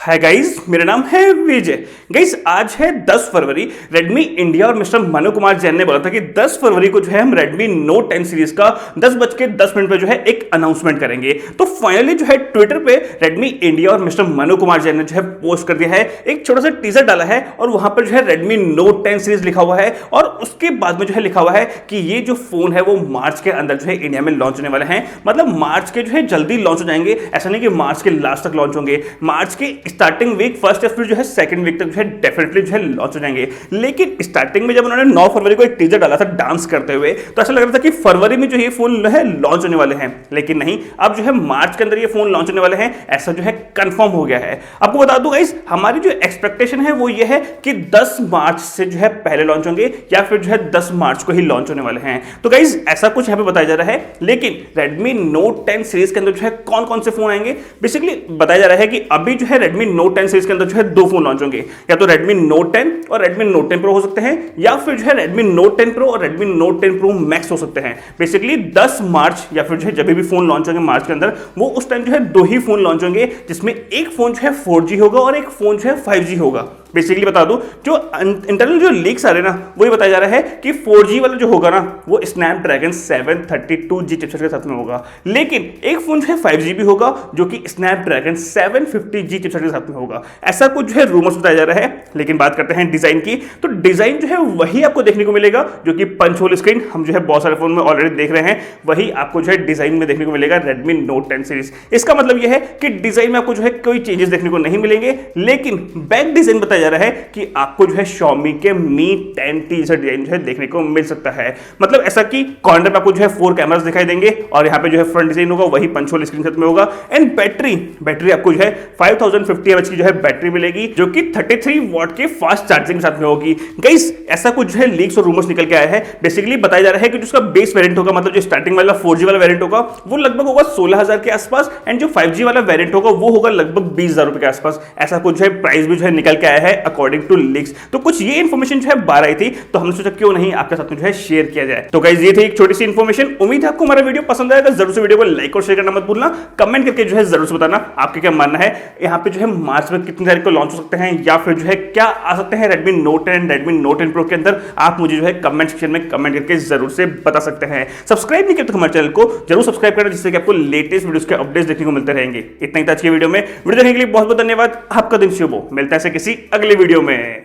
Hi guys, मेरा नाम है विजय। गाइस, आज है 10 फरवरी। रेडमी इंडिया और मिस्टर मनु कुमार जैन ने बोला था कि 10 फरवरी को जो है हम रेडमी नोट 10 सीरीज का 10:10 पे जो है एक अनाउंसमेंट करेंगे। तो फाइनली जो है ट्विटर पे रेडमी इंडिया और मिस्टर मनु कुमार जैन ने जो है पोस्ट कर दिया है, एक छोटा सा टीजर डाला है और वहां पर जो है रेडमी नोट 10 सीरीज लिखा हुआ है और उसके बाद में जो है लिखा हुआ है कि ये जो फोन है वो मार्च के अंदर जो है इंडिया में लॉन्च होने वाले हैं। मतलब मार्च के जो है जल्दी लॉन्च हो जाएंगे, ऐसा नहीं कि मार्च के लास्ट तक लॉन्च होंगे। मार्च के स्टार्टिंग वीक फर्स्ट या फिर जो है सेकंड वीक तक जो है डेफिनेटली जो है लॉन्च हो जाएंगे। लेकिन स्टार्टिंग में जब उन्होंने 9 फरवरी को एक टीजर डाला था डांस करते हुए, तो ऐसा लग रहा था कि फरवरी में जो ये फोन है लॉन्च होने वाले हैं, लेकिन नहीं, अब जो है मार्च के अंदर ये फोन लॉन्च होने वाले हैं, ऐसा जो है कंफर्म हो गया है। आपको बता दूं गाइस, हमारी जो एक्सपेक्टेशन है वो ये है कि 10 मार्च से जो है पहले लॉन्च होंगे या फिर जो है 10 मार्च को ही लॉन्च होने वाले हैं। तो गाइस, ऐसा कुछ यहां पे बताया जा रहा है। लेकिन Redmi Note 10 सीरीज के अंदर जो है कौन कौन से फोन आएंगे, बेसिकली बताया जा रहा है कि अभी जो है Redmi Note 10 सीरीज के अंदर जो है 2 फोन लॉन्च होंगे, या तो Redmi Note 10 और Redmi Note 10 Pro हो सकते हैं, या फिर जो है Redmi Note 10 Pro और Redmi Note 10 Pro Max हो सकते हैं। बेसिकली 10 मार्च या फिर जो है जब भी फोन लॉन्च होंगे मार्च के अंदर, वो उस टाइम जो है 2 ही फोन लॉन्च होंगे, जिसमें एक फोन जो है 4G होगा और एक फोन जो है 5G होगा। बेसिकली बता दूं, जो इंटरनल जो लीक्स आ रहे हैं ना, वही बताया जा रहा है कि 4G वाला जो होगा ना वो स्नैपड्रैगन 732G चिपसेट के साथ में होगा, लेकिन एक फोन जो है 5G भी होगा जो कि स्नैपड्रैगन 750G चिपसेट के साथ में होगा। ऐसा कुछ जो है रूमर्स बताया जा रहा है। लेकिन बात करते हैं डिजाइन की, तो डिजाइन जो है वही आपको देखने को मिलेगा जो कि पंच होल स्क्रीन हम जो है बहुत सारे फोन में ऑलरेडी देख रहे हैं, वही आपको जो है डिजाइन में देखने को मिलेगा Redmi Note 10 सीरीज। इसका मतलब यह है कि डिजाइन में आपको जो है कोई चेंजेस देखने को नहीं मिलेंगे, लेकिन बैक डिजाइन बताया जा रहा है कि आपको जो है Xiaomi के Mi 10T जैसा डिजाइन जो है देखने को मिल सकता है। मतलब ऐसा कि कॉर्नर पे आपको जो है 4 कैमरास दिखाई देंगे और यहाँ पे जो है फ्रंट डिजाइन होगा वही पंच होल स्क्रीन के साथ में होगा। एंड बैटरी आपको जो है 5050 mAh की जो है बैटरी मिलेगी, जो कि 33 वॉट के फास्ट चार्जिंग के साथ में होगी। गाइस, ऐसा कुछ जो है लीक्स और रूमर्स निकल के आया है। बेसिकली बताया जा रहा है कि जो उसका बेस वेरिएंट होगा, मतलब जो स्टार्टिंग वाला 4G वाला वेरिएंट होगा, वो लगभग होगा 16,000 के आसपास, एंड जो 5G वाला वेरिएंट होगा वो होगा लगभग 20,000 रुपए के आसपास। ऐसा कुछ जो है प्राइस भी जो है निकल के आया है अकॉर्डिंग टू लीक्स। तो कुछ ये इन्फॉर्मेशन जो है बाहर आई थी, तो हमने सोचा क्यों नहीं आपके साथ में जो है शेयर किया जाए। तो गाइस, ये थी एक छोटी सी इन्फॉर्मेशन। उम्मीद है आपको हमारा वीडियो पसंद आएगा। जरूर से वीडियो को लाइक और शेयर करना मत भूलना। कमेंट करके जो है जरूर से बताना आपके क्या मानना है, यहाँ पे जो है मार्च में कितनी तारीख को लॉन्च हो सकते हैं, या फिर जो है क्या आ सकते हैं Redmi Note 10 Redmi Note 10 Pro के अंदर। आप मुझे जो है कमेंट सेक्शन में कमेंट करके जरूर से बता सकते हैं। सब्सक्राइब नहीं किया तो हमारे चैनल को जरूर सब्सक्राइब करना, जिससे कि आपको लेटेस्ट वीडियोस के अपडेट्स देखने को मिलते रहेंगे। इतना ही था आज की वीडियो में। वीडियो देखने के लिए बहुत बहुत धन्यवाद। आपका दिन शुभ हो। मिलता है किसी अगले वीडियो में।